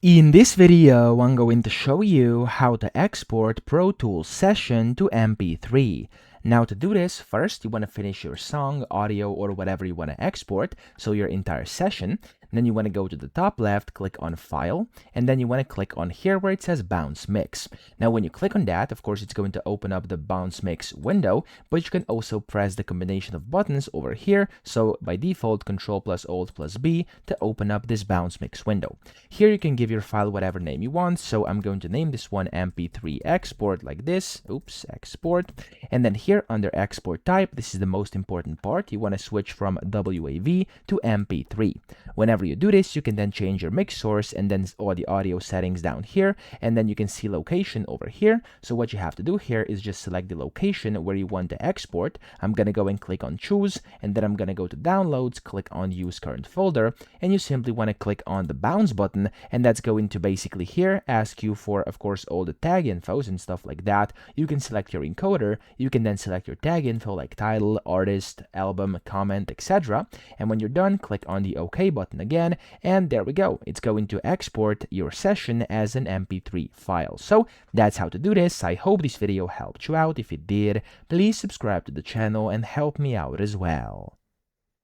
In this video, I'm going to show you how to export Pro Tools session to MP3. Now to do this, first you want to finish your song, audio, or whatever you want to export, so your entire session. Then you want to go to the top left, click on File, and then you want to click on here where it says Bounce Mix. Now when you click on that, of course it's going to open up the Bounce Mix window, but you can also press the combination of buttons over here, so by default Control plus Alt plus B to open up this Bounce Mix window. Here you can give your file whatever name you want, so I'm going to name this one MP3 export like this, export, and then here under export type, this is the most important part, you want to switch from WAV to MP3. Whenever you do this, you can then change your mix source and then all the audio settings down here, and then you can see location over here. So what you have to do here is just select the location where you want to export. I'm gonna go and click on choose, and then I'm gonna go to downloads, click on use current folder, and you simply want to click on the bounce button, and that's going to basically here ask you for, of course, all the tag infos and stuff like that. You can select your encoder, you can then select your tag info like title, artist, album, comment, etc. And when you're done, click on the OK button again, and there we go. It's going to export your session as an MP3 file. So that's how to do this. I hope this video helped you out. If it did, please subscribe to the channel and help me out as well.